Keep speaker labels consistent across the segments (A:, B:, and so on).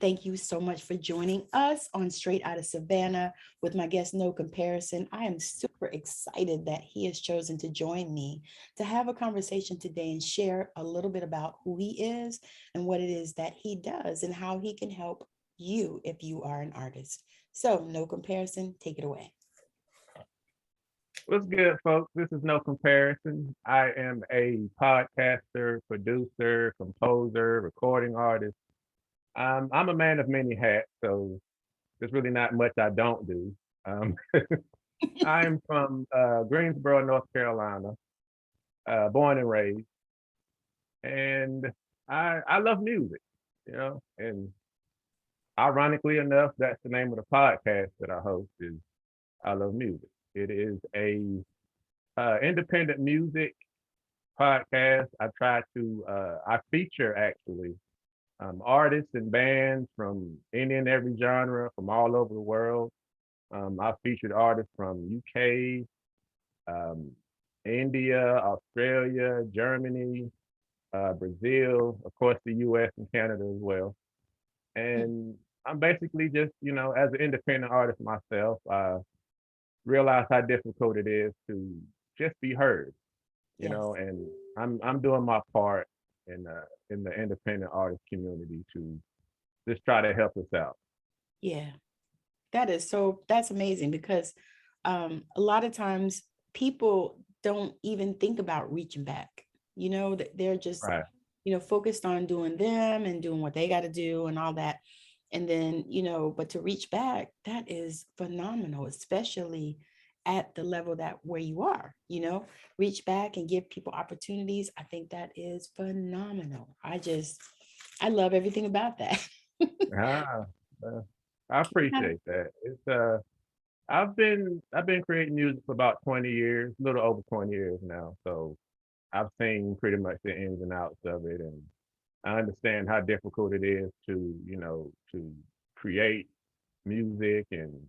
A: Thank you so much for joining us on Straight Outta Savannah with my guest, No Comparison. I am super excited that he has chosen to join me to have a conversation today and share a little bit about who he is and what it is that he does and how he can help you if you are an artist. So, No Comparison, take it away.
B: What's good, folks? This is No Comparison. I am a podcaster, producer, composer, recording artist. I'm a man of many hats, so there's really not much I don't do. Um, I'm from Greensboro, North Carolina, born and raised, and I love music, and ironically enough, that's the name of the podcast that I host is I Love Music. It is a independent music podcast. I feature actually artists and bands from any and every genre from all over the world. I've featured artists from UK, um, India, Australia, Germany, Brazil, of course, the US and Canada as well. And I'm basically just, as an independent artist myself, I realize how difficult it is to just be heard,
A: Yes.
B: and I'm doing my part in the independent artist community to just try to help us out.
A: Yeah. That's amazing because a lot of times people don't even think about reaching back, that they're just,
B: Right.
A: focused on doing them and doing what they got to do and all that. And then, but to reach back, that is phenomenal, especially at the level that where you are, reach back and give people opportunities. I think that is phenomenal. I love everything about that.
B: Ah, uh, I appreciate that. I've been creating music for about 20 years, a little over 20 years now. So I've seen pretty much the ins and outs of it, and I understand how difficult it is to create music, and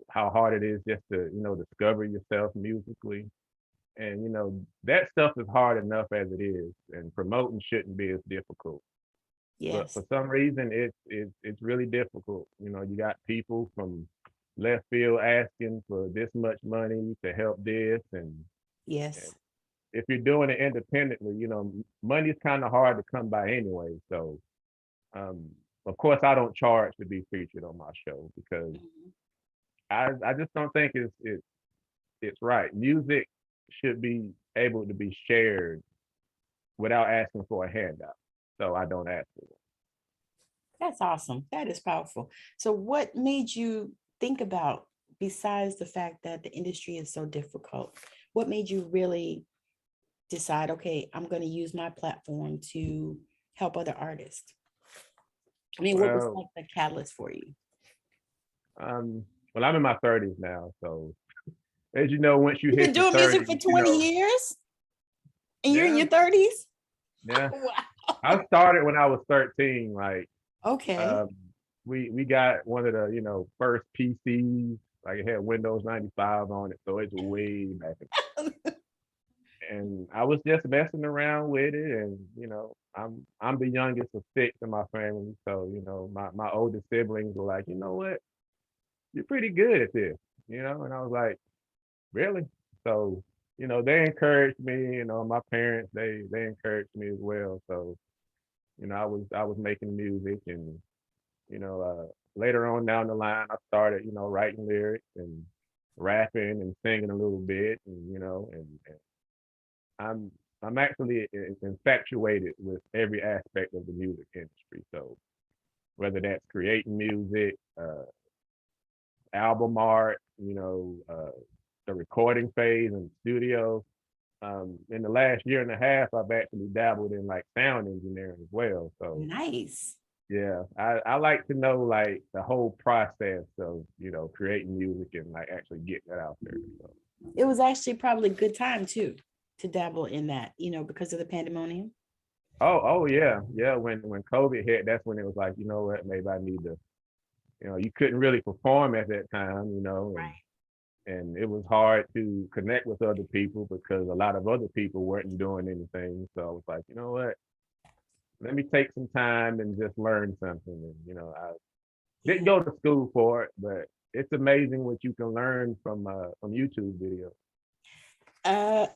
B: how hard it is just to discover yourself musically. And that stuff is hard enough as it is, and promoting shouldn't be as difficult. But
A: Yes.
B: for some reason, it's really difficult. You got people from left field asking for this much money to help this, and
A: Yes.
B: if you're doing it independently, money is kind of hard to come by anyway. So, um, of course, I don't charge to be featured on my show because
A: Mhm.
B: I just don't think it's right. Music should be able to be shared without asking for a handout. So I don't ask for it.
A: That's awesome. That is powerful. So, what made you think about, besides the fact that the industry is so difficult, what made you really decide, okay, I'm going to use my platform to help other artists? I mean, what was
B: Well,
A: like the catalyst for you?
B: um, well, I'm in my 30s now, so as you know, once you
A: You've
B: hit
A: been
B: the
A: doing music for
B: 30s,
A: 20 years and you're in
B: yeah,
A: your 30s?
B: yeah.
A: Wow.
B: I started when I was 13. Like,
A: Okay.
B: um, we got one of the first PCs. Like it had Windows 95 on it, so it's way back. And I was just messing around with it, and I'm the youngest of six in my family, so my older siblings were like, you know what, you're pretty good at this, and I was like, really? So they encouraged me. My parents they encouraged me as well. So I was making music, and later on down the line, I started writing lyrics and rapping and singing a little bit, and I'm I'm actually infatuated with every aspect of the music industry. So whether that's creating music, album art, the recording phase in the studio. In the last year and a half, I've actually dabbled in like sound engineering as well. So
A: Nice.
B: yeah, I like to know like the whole process of creating music and like actually getting it out there. So
A: It was actually probably a good time too to dabble in that, because of the pandemonium.
B: oh yeah, yeah. When COVID hit, that's when it was like, you know what, maybe I need to. You couldn't really perform at that time, and it was hard to connect with other people because a lot of other people weren't doing anything. So I was like, you know what, let me take some time and just learn something. And I didn't
A: Yeah.
B: go to school for it, but it's amazing what you can learn from YouTube videos.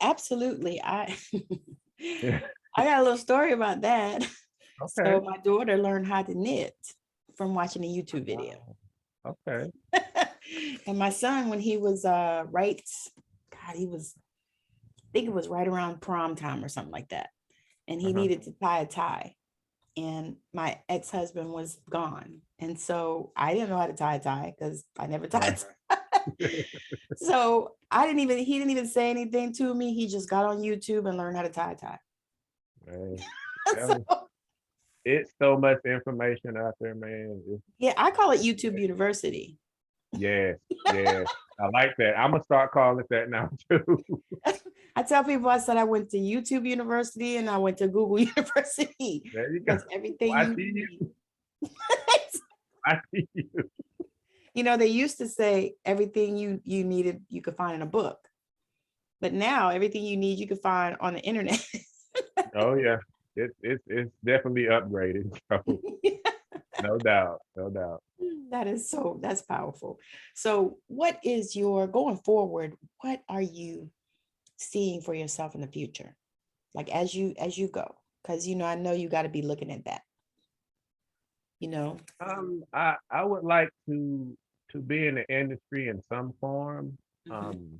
A: Absolutely.
B: Yeah.
A: I got a little story about that.
B: Okay.
A: So my daughter learned how to knit from watching a YouTube video.
B: Wow. Okay.
A: And my son, when he was God, I think it was right around prom time or something like that. And he
B: Uh-huh.
A: needed to tie a tie. And my ex-husband was gone. And so I didn't know how to tie a tie because I never tied.
B: Right.
A: So he didn't even say anything to me. He just got on YouTube and learned how to tie a tie.
B: Man,
A: So
B: it's so much information out there, man.
A: yeah, I call it YouTube University.
B: Yes, yes. I like that. I'm gonna start calling it that now too.
A: I tell people, I said I went to YouTube University and I went to Google University
B: There you go.
A: because everything
B: I
A: you
B: see you.
A: need.
B: I see you.
A: They used to say everything you needed you could find in a book, but now everything you need you can find on the internet.
B: Oh yeah. It's definitely upgraded. So no doubt. No doubt.
A: That's powerful. So what is your going forward? What are you seeing for yourself in the future? Like as you go, because I know you got to be looking at that,
B: I would like to be in the industry in some form.
A: Mhm.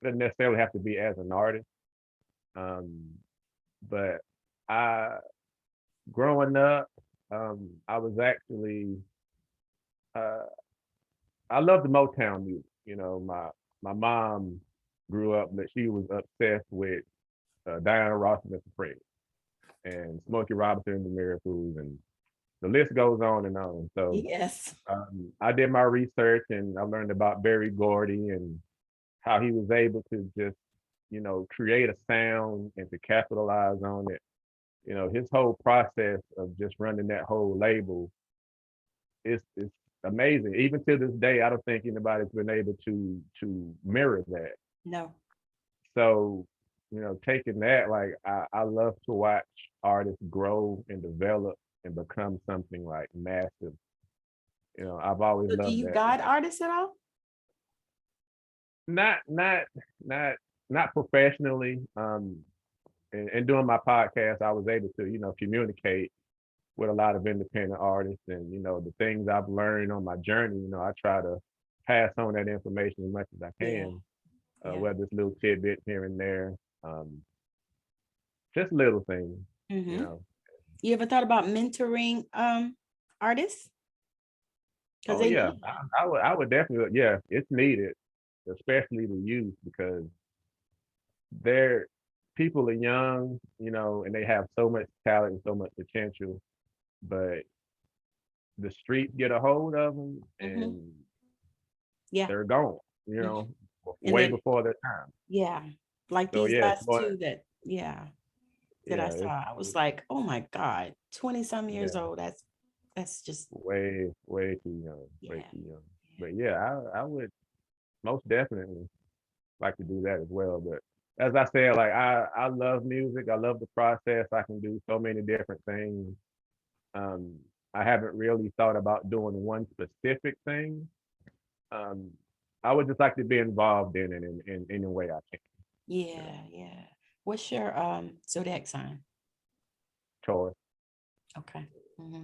B: Doesn't necessarily have to be as an artist. Um, but I growing up, I was actually uh I love the Motown music. My mom grew up that she was obsessed with Diana Ross and Mr. Fred and Smokey Robinson and the Miracles, and the list goes on and on. So
A: Yes.
B: I did my research and I learned about Berry Gordy and how he was able to just, create a sound and to capitalize on it. His whole process of just running that whole label is amazing. Even to this day, I don't think anybody's been able to mirror that.
A: No.
B: So, taking that, like I love to watch artists grow and develop and become something like massive. I've always
A: So do
B: loved
A: you
B: that.
A: guide
B: Like
A: artists at all?
B: not not not professionally. And doing my podcast, I was able to, communicate with a lot of independent artists, and the things I've learned on my journey. I try to pass on that information as much as I
A: Yeah.
B: can,
A: Yeah.
B: whether it's little tidbits here and there, just little things. You
A: Hmm.
B: know.
A: You ever thought about mentoring artists? Because
B: Oh
A: they
B: yeah,
A: need
B: I would definitely. Yeah, it's needed, especially the youth, because they're people are young, and they have so much talent and so much potential, but the streets get a hold of them
A: that. Hmm.
B: and
A: Yeah.
B: they're gone,
A: Mhm. And
B: way
A: then
B: before their time.
A: yeah, like
B: So
A: these
B: yeah,
A: last two that I
B: yeah,
A: saw,
B: it's,
A: I was like, oh my God, 20 some years
B: yeah,
A: old. That's just
B: way too young, way
A: yeah.
B: too young. But yeah, I would most definitely like to do that as well. But as I said, like I love music. I love the process. I can do so many different things. Um, I haven't really thought about doing one specific thing. Um, I would just like to be involved in it in any way I can. You know,
A: Yeah, yeah. What's your zodiac sign?
B: Taurus.
A: Okay. Hmm.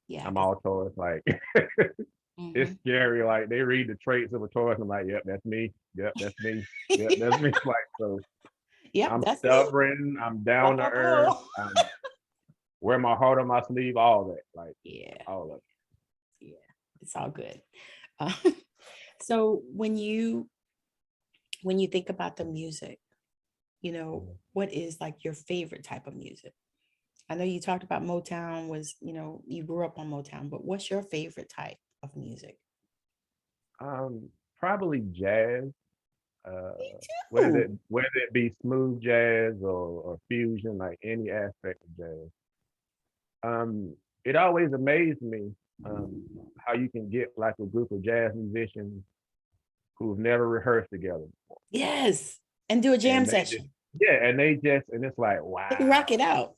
A: Yeah,
B: I'm
A: because
B: all Taurus. Like it's
A: hmm.
B: scary. Like they read the traits of a Taurus. I'm like, yep, that's me. Yep, that's me. Yep, that's me. Like so,
A: Yep,
B: I'm
A: that's me.
B: stubborn. I'm down
A: Bo,
B: to
A: bo,
B: earth.
A: bo.
B: I'm wear my heart on my sleeve. All that. Like
A: Yeah,
B: all of
A: yeah. It's all good. Uh, so when you think about the music,
B: it.
A: what is like your favorite type of music? I know you talked about Motown was, you grew up on Motown, but what's your favorite type of music?
B: Probably jazz. Uh,
A: Me
B: whether
A: too.
B: it be smooth jazz or fusion, like any aspect of jazz. It always amazed me how you can get like a group of jazz musicians who've never rehearsed together before,
A: Yes. And do a jam
B: and they just
A: session.
B: yeah, and they just and it's like
A: They can rock
B: wow,
A: it out.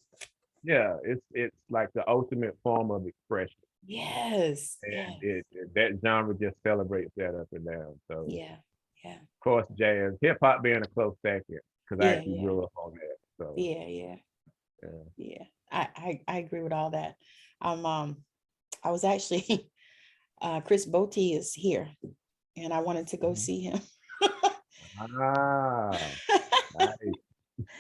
B: yeah, it's like the ultimate form of expression,
A: Yes,
B: and
A: yes,
B: that genre just celebrates that up and down. So
A: yeah, yeah,
B: of course, jazz, hip hop being a close second because I
A: yeah,
B: actually
A: yeah,
B: grew up on that. So
A: yeah, yeah,
B: yeah.
A: yeah. I agree with all that. I was actually Chris Botti is here, and I wanted to go
B: Mhm.
A: see him.
B: Ah, nice.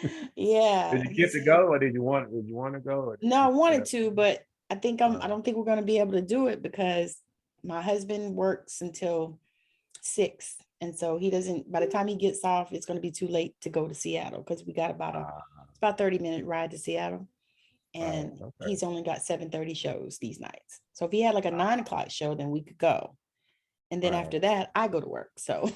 B: Did
A: Yeah,
B: you get
A: he's
B: to
A: here.
B: go, or did you want to go, or
A: No, I
B: did you
A: wanted
B: end
A: to, but I
B: up?
A: don't think we're gonna be able to do it because my husband works until 6. And so he doesn't, by the time he gets off, it's gonna be too late to go to Seattle because we got
B: Ah,
A: it's about 30-minute ride to Seattle.
B: right.
A: And
B: Okay.
A: he's only got 7:30 shows these nights. So if he had like a
B: Ah,
A: 9 o'clock show, then we could go. And then
B: right.
A: after that, I go to work. So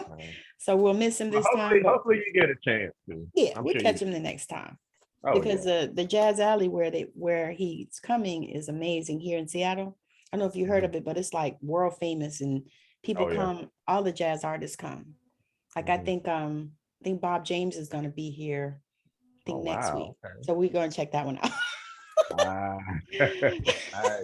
B: Right.
A: so we'll miss him
B: Well,
A: this time, but
B: hopefully you get a chance to.
A: yeah,
B: I'm
A: we'll
B: sure you.
A: catch him the next time.
B: Oh
A: Because
B: yeah.
A: the Jazz Alley where he's coming is amazing here in Seattle. I don't know if you heard
B: Mhm.
A: of it, but it's like world famous and people
B: Oh yeah.
A: come, all the jazz artists come. Like
B: Hmm.
A: I think Bob James is gonna be here, I
B: Oh
A: think next week.
B: wow. Okay.
A: So we're gonna check that one out.
B: Ah, nice.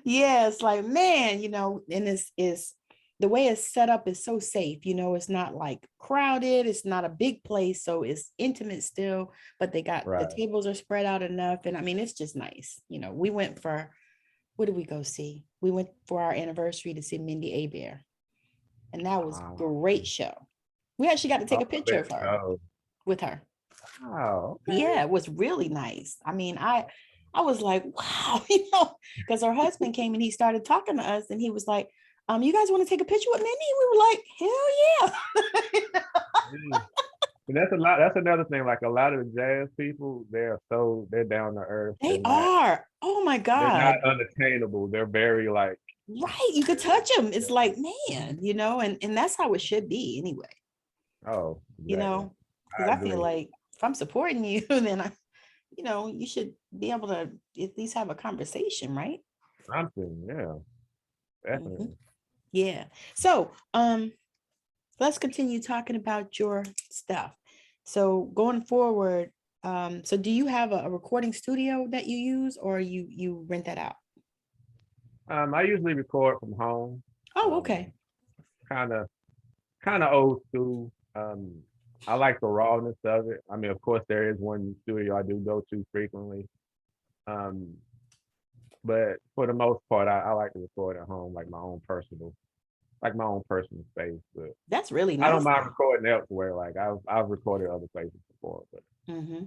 A: Yeah, it's like, man, and this is the way it's set up is so safe. It's not like crowded, it's not a big place, so it's intimate still, but they got the
B: Right.
A: tables are spread out enough. And I mean, it's just nice. We went for what did we go see? We went for our anniversary to see Mindy Abear, and that was
B: Ah,
A: great show. We actually got to take
B: oh,
A: a
B: I
A: picture
B: bet
A: of her
B: so.
A: with her.
B: Wow. Okay.
A: Yeah, it was really nice. I mean, I was like, wow, because her husband came and he started talking to us and he was like, you guys want to take a picture with Minnie? We were like, hell yeah.
B: Mm. And that's a lot. That's another thing. Like a lot of the jazz people, they're down to earth.
A: They are. Oh my
B: They're not
A: God.
B: unattainable. They're very like
A: Right. You could
B: very,
A: touch them. It's
B: yeah.
A: like, man, and that's how it should be anyway,
B: Oh,
A: you
B: exactly.
A: know, because
B: I
A: I feel
B: agree.
A: like if I'm supporting you, then you should be able to at least have a conversation, right?
B: Something, yeah,
A: Mhm.
B: definitely.
A: Yeah. So, let's continue talking about your stuff. So going forward, so do you have a recording studio that you use or you rent that out?
B: I usually record from home.
A: Oh,
B: Um,
A: okay.
B: kind of kind of old school. I like the rawness of it. I mean, of course, there is one studio I do go to frequently. Um, but for the most part, I like to record at home, like my own personal space. But
A: That's really
B: I don't
A: nice
B: mind
A: though.
B: recording elsewhere. Like I've recorded other places before, but
A: Hmm.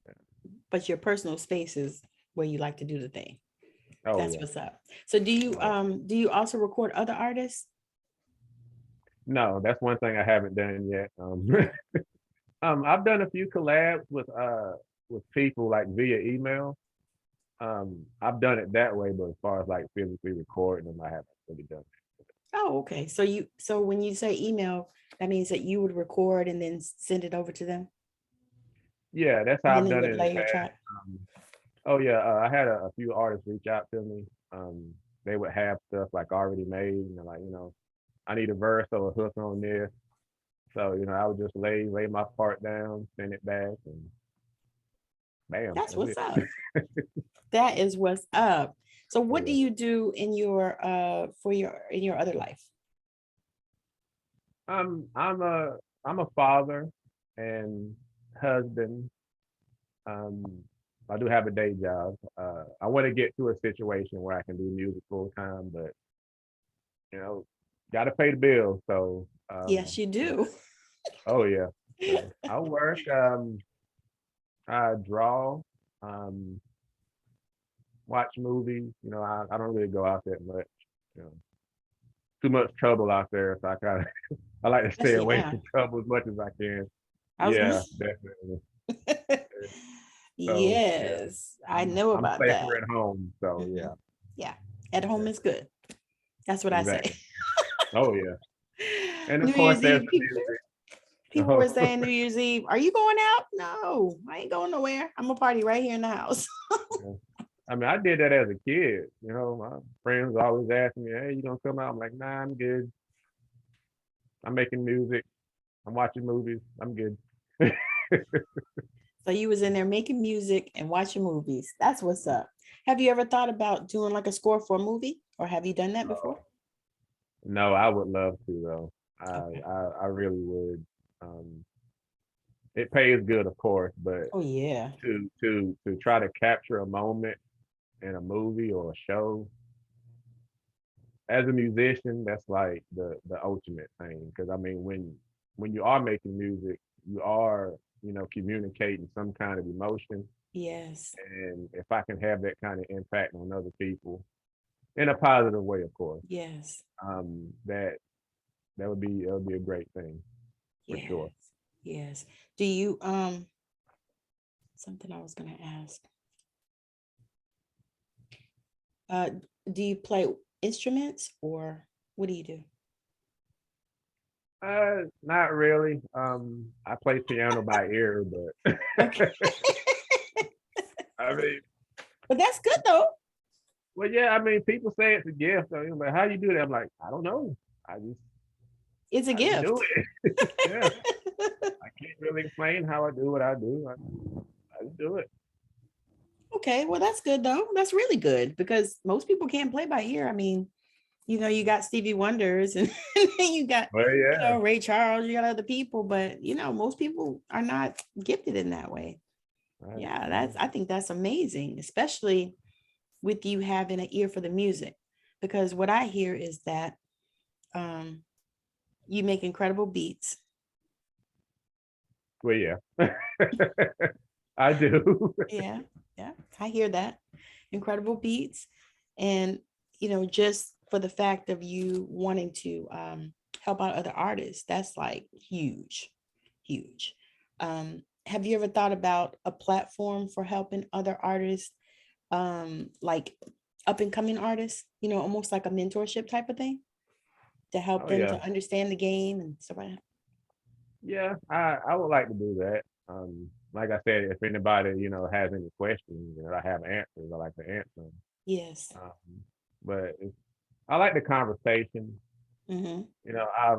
B: yeah.
A: But your personal space is where you like to do the thing.
B: Oh
A: That's
B: yeah.
A: what's up. So
B: Oh,
A: do you also record other artists?
B: no, that's one thing I haven't done yet. I've done a few collabs with people like via email. I've done it that way, but as far as like physically recording them, I haven't really done it.
A: Oh, okay. So when you say email, that means that you would record and then send it over to them,
B: Yeah, that's
A: and
B: how
A: then
B: I've
A: they
B: done it
A: would
B: in the
A: play your
B: past.
A: track.
B: Um, oh yeah, I had a few artists reach out to me. They would have stuff like already made, and they're like, I need a verse or a hook on this. So I would just lay my part down, send it back, and bam,
A: That's
B: that's
A: what's
B: it.
A: up. That is what's up. So
B: Oh
A: what do
B: yeah.
A: you do in your for your in your other life?
B: I'm a father and husband. Um, I do have a day job. I want to get to a situation where I can do music full time, but you know, got to pay the bills. So,
A: Yes, you
B: yeah.
A: do.
B: Oh yeah. So I work. I draw. Um, watch movies. I don't really go out that much. You know, too much trouble out there, so I kind of I like to stay
A: Especially
B: away
A: now.
B: from trouble as much as I can.
A: I was gonna
B: Yeah, definitely. So yeah,
A: Yes, I
B: I'm
A: know
B: I'm
A: about
B: safer
A: that.
B: at home. So yeah,
A: Mhm. Yeah, at home is good. That's what I say.
B: exactly. Oh yeah, and of
A: New
B: course
A: Year's
B: there's
A: Eve,
B: the music.
A: people were
B: Oh,
A: saying New Year's Eve, are you going out? No, I ain't going nowhere. I'm gonna party right here in the house.
B: yeah. I mean, I did that as a kid. My friends always ask me, "Hey, you gonna come out?" I'm like, "Nah, I'm good. I'm making music. I'm watching movies. I'm good."
A: So you was in there making music and watching movies. That's what's up. Have you ever thought about doing like a score for a movie, or have you done that before?
B: No, I would love to though.
A: Okay.
B: I really would. Um, it pays good, of course, but
A: Oh yeah.
B: to try to capture a moment in a movie or a show as a musician, that's like the ultimate thing. Because I mean, when you are making music, you are communicating some kind of emotion,
A: Yes.
B: and if I can have that kind of impact on other people in a positive way, of course,
A: Yes.
B: that that would be a great thing for
A: Yes.
B: sure.
A: Yes. Do you something I was gonna ask. Uh do you play instruments or what do you do?
B: Not really. I play piano by ear, but
A: Okay.
B: I mean,
A: But that's good though.
B: well, yeah, I mean, people say it's a gift. So, like, how you do that? I'm like, I don't know. I just,
A: It's a
B: I just do
A: gift.
B: it. Yeah, I can't really explain how I do what I do. I just do it.
A: Okay, well that's good though. That's really good because most people can't play by ear. I mean, you got Stevie Wonders and, and then you got,
B: Well, yeah,
A: Ray Charles, you got other people, but most people are not gifted in that way.
B: right.
A: Yeah,
B: Yeah.
A: I think that's amazing, especially with you having an ear for the music. Because what I hear is that um you make incredible beats.
B: Well, yeah, I do.
A: Yeah, yeah, I hear that. Incredible beats. And just for the fact of you wanting to help out other artists, that's like huge, huge. Have you ever thought about a platform for helping other artists, like up and coming artists, almost like a mentorship type of thing to help
B: Oh
A: them
B: yeah,
A: to understand the game and stuff like that?
B: yeah. I would like to do that. Like I said, if anybody has any questions, I have answers. I like to answer them.
A: Yes.
B: But I like the conversation.
A: Mm-hmm.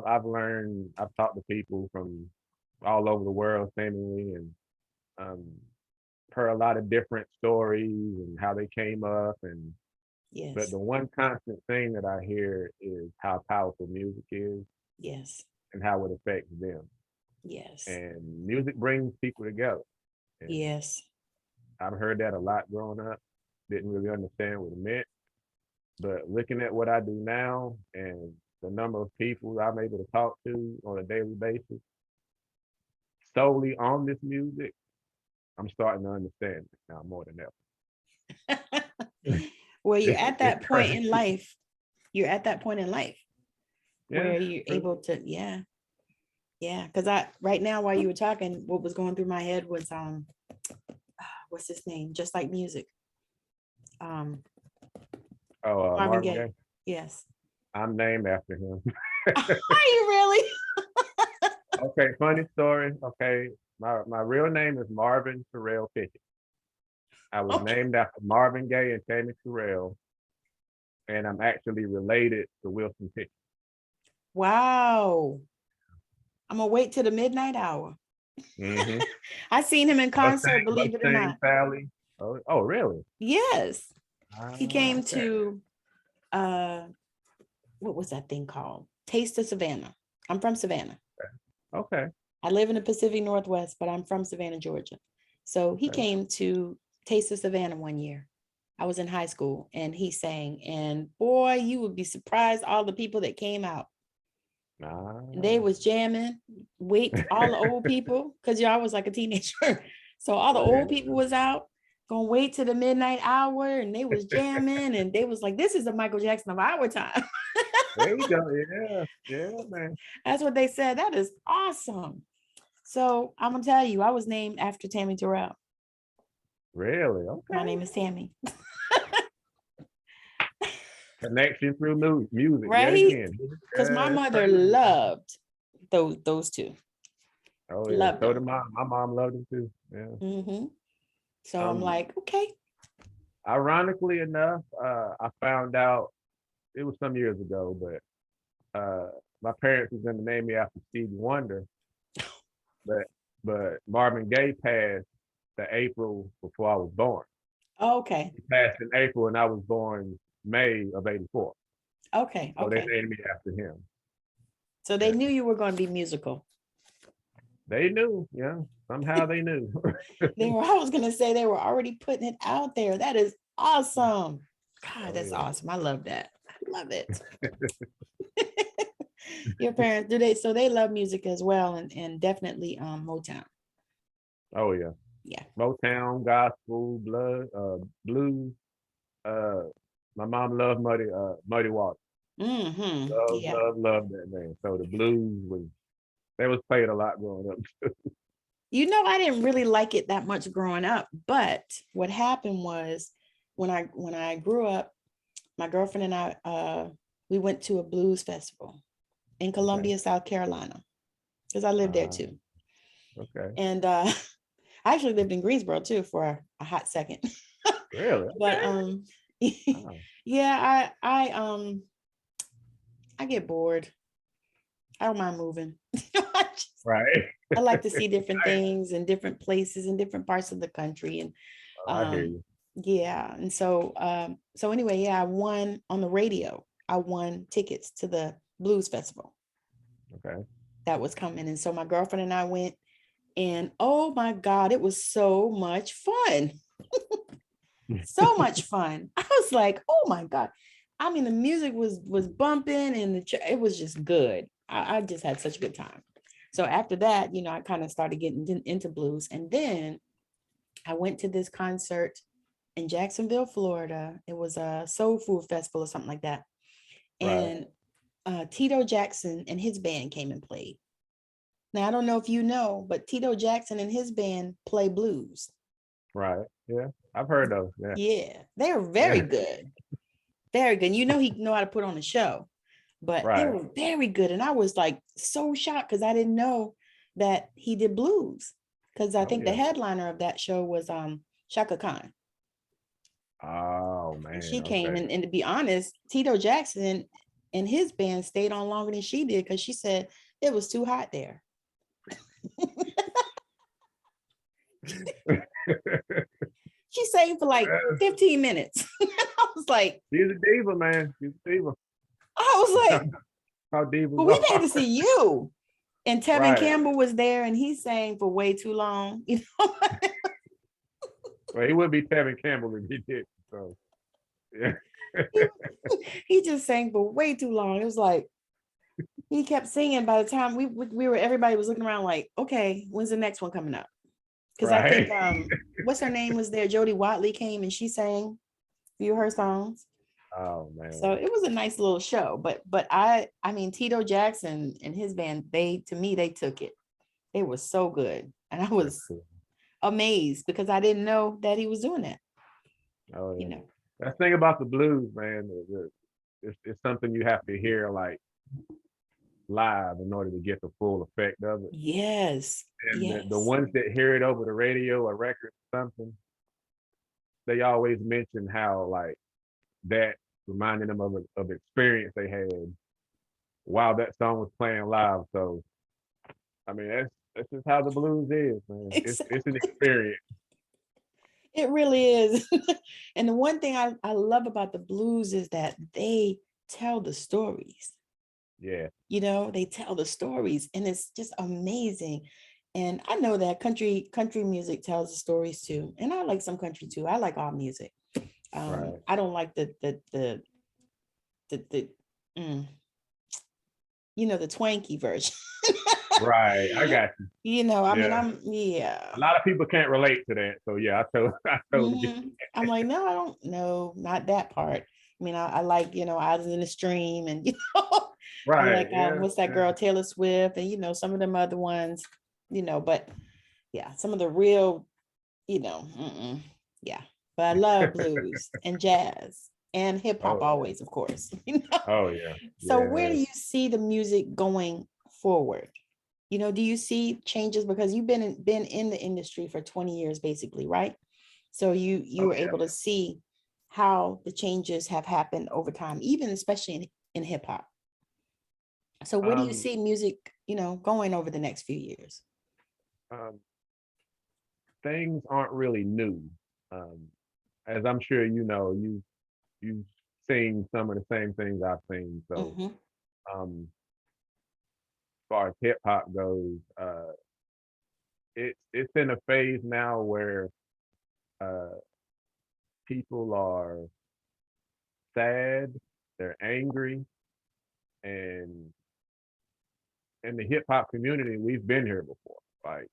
B: I've learned. I've talked to people from all over the world, seemingly, and um, heard a lot of different stories and how they came up. And but
A: Yes.
B: the one constant thing that I hear is how powerful music is
A: Yes.
B: and how it affects them.
A: Yes.
B: And music brings people together. And
A: Yes.
B: I've heard that a lot growing up. Didn't really understand what it meant. But looking at what I do now and the number of people I'm able to talk to on a daily basis solely on this music, I'm starting to understand it now more than ever.
A: Well, you're
B: It's,
A: at
B: it's
A: that point in
B: crazy.
A: life. You're at that point in life
B: Yeah,
A: where you're
B: true.
A: able to, yeah, yeah. Because I right now while you were talking, what was going through my head was what's his name? Just like music. Um,
B: Oh,
A: Marvin
B: Marvin
A: Gaye.
B: Gaye.
A: Yes.
B: I'm named after him.
A: Are you really?
B: Okay, funny story. Okay, my real name is Marvin Terrell Pickett. I was
A: Okay.
B: named after Marvin Gaye and Tammy Terrell, and I'm actually related to Wilson Pickett.
A: Wow. I'm gonna wait till the midnight hour.
B: Mm-hmm.
A: I seen him in concert, believe it or
B: Mustang
A: not.
B: Sally. Oh, really?
A: Yes. He
B: Ah,
A: came
B: okay.
A: to uh what was that thing called? Taste of Savannah. I'm from Savannah.
B: Okay.
A: I live in the Pacific Northwest, but I'm from Savannah, Georgia. So he
B: Okay.
A: came to Taste of Savannah one year. I was in high school and he sang, and boy, you would be surprised all the people that came out. They
B: Ah.
A: was jamming, wait, all the old people, because I was like a teenager. So all the
B: Yeah.
A: old people was out, gonna wait to the midnight hour, and they was jamming, and they was like, this is the Michael Jackson of our time.
B: There you go. Yeah. Yeah, man.
A: That's what they said. That is awesome. So I'm gonna tell you, I was named after Tammy Terrell.
B: Really?
A: My
B: Okay.
A: name is Tammy,
B: Connection through music yet
A: right?
B: again.
A: Because my
B: Yeah, it's
A: mother
B: crazy.
A: loved those two.
B: Oh yeah.
A: Loved
B: So did
A: them.
B: my mom loved him too. Yeah.
A: Hmm. So I'm
B: Um,
A: like, okay.
B: ironically enough, I found out it was some years ago, but my parents was gonna name me after Stevie Wonder, but Marvin Gaye passed the April before I was born.
A: Okay.
B: He passed in April, and I was born May of '84.
A: Okay.
B: So they
A: Okay.
B: named me after him.
A: So they
B: Yeah.
A: knew you were going to be musical.
B: They knew, yeah. Somehow they knew.
A: I was going to say they were already putting it out there. That is awesome. God,
B: Oh,
A: that's
B: yeah.
A: awesome. I love that. I love it. Your parents, so they love music as well, and definitely Motown.
B: Oh yeah.
A: Yeah.
B: Motown, gospel, blues. Uh, my mom loved Muddy Waters. Love,
A: Yeah.
B: love, love that man. So the blues was played a lot growing up.
A: I didn't really like it that much growing up, but what happened was when I grew up, my girlfriend and I we went to a blues festival in Columbia, South Carolina, because I lived there too.
B: Okay.
A: And I actually lived in Greensboro too for a hot second.
B: Really?
A: But
B: Wow.
A: yeah, I get bored. I don't mind moving.
B: Right.
A: I like to see different things in different places in different parts of the country. And
B: I hear you.
A: yeah. And so anyway, yeah, I won on the radio. I won tickets to the blues festival
B: Okay.
A: that was coming. And so my girlfriend and I went, and oh my God, it was so much fun. So much fun. I was like, oh my God. I mean, the music was bumping, and it was just good. I just had such a good time. So after that, I kind of started getting into blues. And then I went to this concert in Jacksonville, Florida. It was a soul food festival or something like that.
B: Right.
A: And Tito Jackson and his band came and played. Now, I don't know if you know, but Tito Jackson and his band play blues.
B: Right. Yeah. I've heard those. Yeah.
A: Yeah, they're very good. Very good. He know how to put on a show, but they
B: Right.
A: were very good. And I was like so shocked because I didn't know that he did blues. Because I think the headliner of that show was Chaka Khan.
B: Oh man.
A: And she came,
B: Okay.
A: and to be honest, Tito Jackson and his band stayed on longer than she did because she said it was too hot there. She sang for like 15 minutes. I was like,
B: she's a diva, man. She's a diva.
A: I was like,
B: How divas
A: but we
B: are.
A: came to see you. And Tevin
B: Right.
A: Campbell was there, and he sang for way too long.
B: Well, he would be Tevin Campbell if he did. So yeah.
A: He just sang for way too long. It was like he kept singing. By the time everybody was looking around like, okay, when's the next one coming up? Because I think what's her name was there? Jody Watley came and she sang a few of her songs.
B: Oh man.
A: So it was a nice little show. But I mean, Tito Jackson and his band, they took it. They were so good. And I was amazed because I didn't know that he was doing that.
B: Oh yeah. That thing about the blues, man, it's something you have to hear like live in order to get the full effect of it.
A: Yes.
B: And
A: yes.
B: the ones that hear it over the radio or record or something, they always mention how like that reminded them of experience they had while that song was playing live. So I mean that's just how the blues is, man.
A: Exactly.
B: It's an experience.
A: It really is. And the one thing I love about the blues is that they tell the stories.
B: Yeah.
A: They tell the stories, and it's just amazing. And I know that country music tells the stories too. And I like some country too. I like all music.
B: Right.
A: I don't like the the twanky version.
B: Right. I got you.
A: I mean,
B: a lot of people can't relate to that. So yeah, I totally get it.
A: I'm like, no, I don't know, not that part. I mean, I like, Eyes in the Stream, and
B: Right.
A: I like what's that girl, Taylor Swift, and some of them other ones, but yeah, some of the real, yeah. But I love blues and jazz and hip hop always, of course.
B: Oh yeah.
A: So where do you see the music going forward? Do you see changes, because you've been in the industry for 20 years, basically, right? So you were able to see how the changes have happened over time, even especially in hip hop. So where do you see music, going over the next few years?
B: things aren't really new. Um, as I'm sure you know, you've seen some of the same things I've seen. So
A: Hmm.
B: um, as far as hip hop goes, it's in a phase now where uh, people are sad, they're angry, and in the hip hop community, we've been here before. Like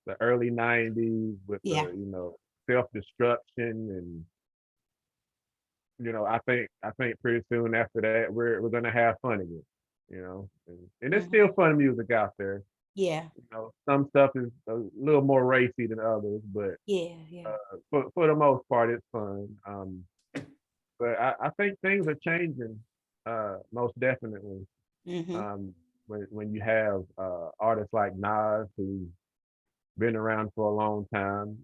B: the early '90s with
A: Yeah.
B: the self destruction, and I think pretty soon after that we're gonna have fun again. And there's still
A: Hmm.
B: fun music out there.
A: Yeah.
B: Some stuff is a little more racy than others, but
A: Yeah. Yeah.
B: for the most part, it's fun. But I think things are changing, most definitely.
A: Hmm.
B: Um, when you have artists like Nas, who's been around for a long time,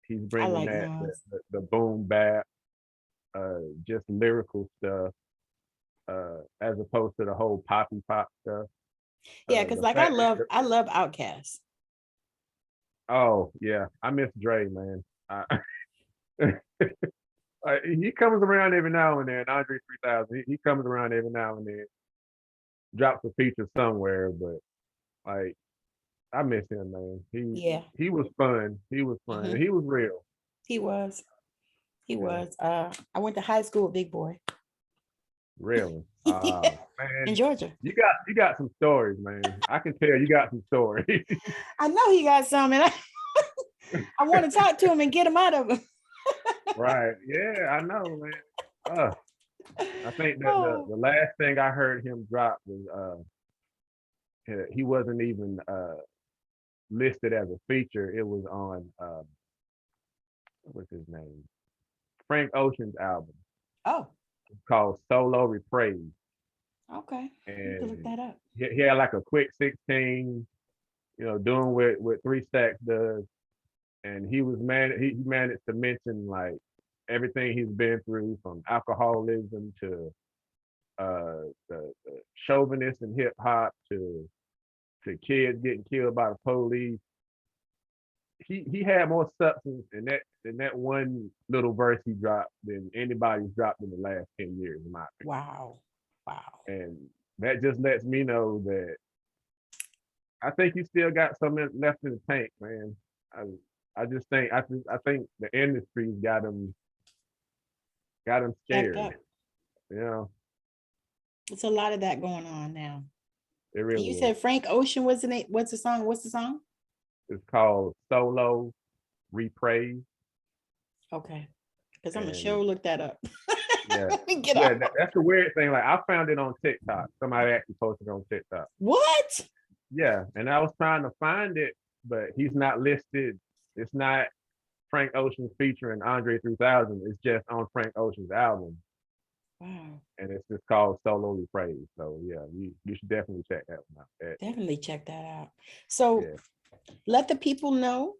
B: he's
A: I
B: bringing
A: like
B: that
A: Nas.
B: the boom bap, just lyrical stuff, as opposed to the whole poppy pop stuff.
A: Yeah, because
B: The
A: like I
B: fact
A: love
B: that
A: I love Outkast.
B: oh yeah, I miss Dre, man. He comes around every now and then. Andre 3000, he comes around every now and then, drops a feature somewhere, but like I miss him, man. He
A: Yeah.
B: he was fun. He was fun. And
A: Hmm.
B: he was real.
A: He was. He
B: Yeah,
A: was. I went to high school with Big Boy.
B: really.
A: Yeah. In
B: Man,
A: Georgia.
B: you got some stories, man. I can tell you got some stories.
A: I know he got some, and I want to talk to him and get him out of him.
B: Right. Yeah, I know, man. I think that the,
A: Oh,
B: the last thing I heard him drop was he wasn't even listed as a feature. It was on what's his name? Frank Ocean's album
A: oh,
B: called Solo Reprise.
A: okay. You can look
B: And
A: that up.
B: he had like a quick 16, doing what Three Stacks does. And he managed to mention like everything he's been through, from alcoholism to the chauvinist in hip hop to kids getting killed by the police. He had more substance in that one little verse he dropped than anybody's dropped in the last 10 years, in my opinion.
A: Wow. Wow.
B: And that just lets me know that I think you still got something left in the tank, man. I I think the industry's got him
A: Backed
B: scared.
A: up.
B: You know,
A: It's a lot of that going on now.
B: it
A: And you
B: really is.
A: said Frank Ocean was the name. What's the song? What's the song?
B: It's called Solo Reprise,
A: Okay. Because I'm gonna
B: and
A: sure look that up.
B: yeah,
A: Let me get
B: yeah.
A: off.
B: That's the weird thing. Like I found it on TikTok. Somebody actually posted on TikTok.
A: What?
B: Yeah, and I was trying to find it, but he's not listed. It's not Frank Ocean featuring Andre 3000. It's just on Frank Ocean's album,
A: Wow.
B: and it's just called Solo Reprise. So yeah, you should definitely check that one out.
A: Definitely check that out. So
B: Yeah.
A: let the people know,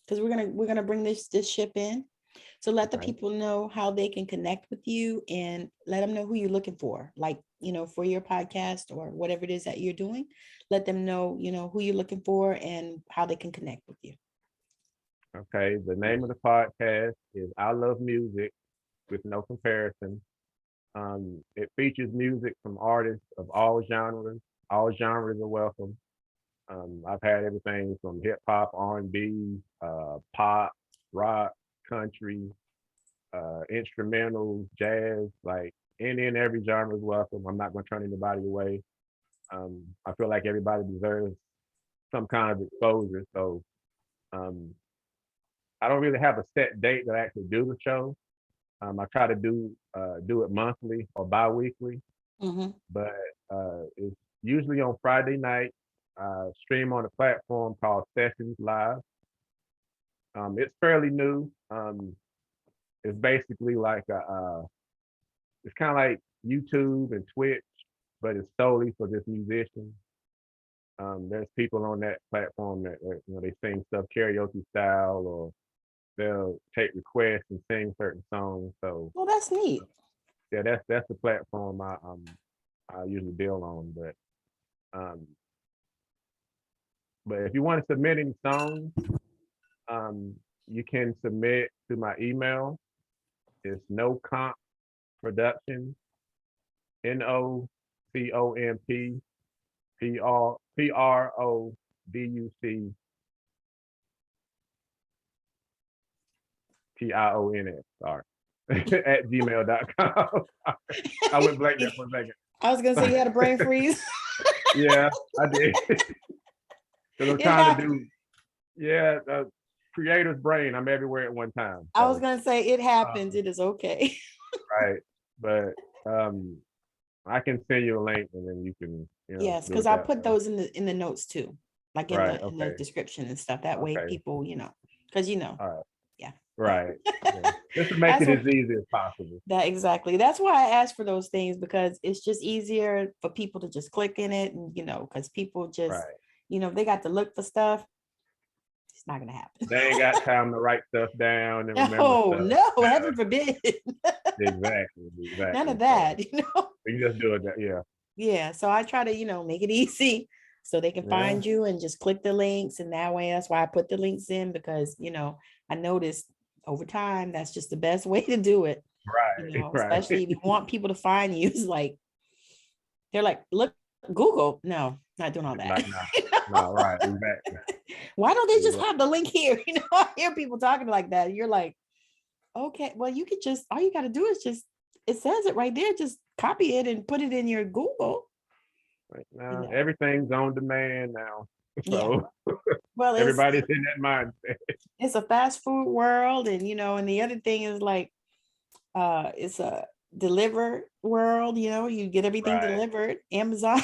A: because we're gonna bring this ship in. So let the
B: Okay.
A: people know how they can connect with you, and let them know who you're looking for, like, for your podcast or whatever it is that you're doing. Let them know, who you're looking for and how they can connect with you.
B: Okay. The name of the podcast is I Love Music with No Comparison. It features music from artists of all genres. All genres are welcome. I've had everything from hip hop, R&B, pop, rock, country, instrumentals, jazz, like any and every genre is welcome. I'm not going to turn anybody away. I feel like everybody deserves some kind of exposure. So um, I don't really have a set date that I actually do the show. I try to do it monthly or bi-weekly,
A: Mm-hmm.
B: but it's usually on Friday night. Stream on a platform called Sessions Live. It's fairly new. It's basically like it's kind of like YouTube and Twitch, but it's solely for just musicians. There's people on that platform that they sing stuff karaoke style, or they'll take requests and sing certain songs. So
A: Well, that's neat.
B: yeah, that's the platform I usually deal on. Um, but if you want to submit any songs, You can submit to my email. It's 𝐻𝐭𝐚𝐡 Production, 𝐻𝐭𝐚𝐡 sorry, at gmail.com. I went blank there for a second.
A: I was gonna say you had a brain freeze.
B: Yeah, I did. Because I'm
A: It
B: trying to
A: happened.
B: do, creator's brain. I'm everywhere at one time.
A: I was
B: So,
A: gonna say it happens. It is okay.
B: right. But I can send you a link and then you can,
A: Yes,
B: do
A: because
B: it
A: I
B: that
A: put
B: way.
A: those in the notes too, like
B: Right.
A: in the
B: Okay.
A: description and stuff. That way
B: Okay.
A: people, because
B: All right.
A: yeah.
B: Right. Yeah. Just to make
A: That's
B: it
A: what
B: as easy as possible.
A: that exactly. That's why I asked for those things, because it's just easier for people to just click in it, and because people just,
B: Right.
A: they got to look for stuff. It's not gonna happen.
B: They ain't got time to write stuff down and remember
A: No,
B: stuff.
A: no, heaven forbid.
B: Exactly.
A: None
B: Exactly.
A: of
B: So
A: that.
B: you just do it. Yeah.
A: Yeah, so I try to, make it easy so they can
B: Yeah.
A: find you and just click the links. And that way, that's why I put the links in, because, I noticed over time, that's just the best way to do it.
B: Right. Right.
A: Especially if you want people to find you. It's like, they're like, look, Google. No, not doing all that.
B: Like, no, right. Exactly.
A: Why don't they just
B: Exactly.
A: have the link here? I hear people talking like that. You're like, okay, well, you could just, all you got to do is just, it says it right there. Just copy it and put it in your Google.
B: Right now, everything's on demand now.
A: Yeah.
B: So
A: Well,
B: everybody's in that mindset.
A: it's a fast food world, and and the other thing is like, it's a deliver world. You get everything
B: Right.
A: delivered. Amazon.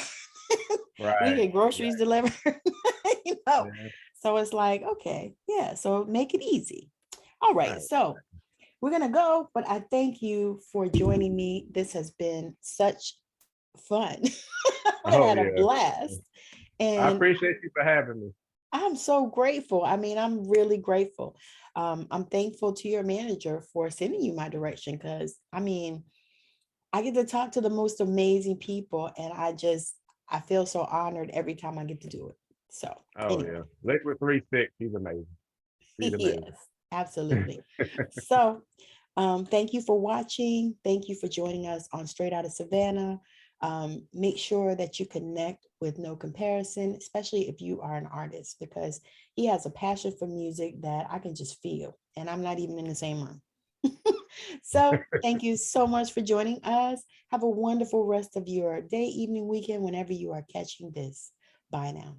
A: We
B: Right.
A: get groceries delivered.
B: Yeah.
A: So it's like, okay, yeah, so make it easy. All right,
B: Right.
A: so we're gonna go, but I thank you for joining me. This has been such fun. I
B: Oh
A: had a
B: yeah.
A: blast,
B: I
A: and
B: appreciate you for having me.
A: I'm so grateful. I mean, I'm really grateful. I'm thankful to your manager for sending you my direction, because I mean, I get to talk to the most amazing people, and I feel so honored every time I get to do it. So
B: Oh
A: anyway,
B: yeah. Liquid 3-6, he's amazing. He's amazing.
A: yes, absolutely. So thank you for watching. Thank you for joining us on Straight Outta Savannah. Make sure that you connect with No Comparison, especially if you are an artist, because he has a passion for music that I can just feel, and I'm not even in the same room. So thank you so much for joining us. Have a wonderful rest of your day, evening, weekend, whenever you are catching this. Bye now.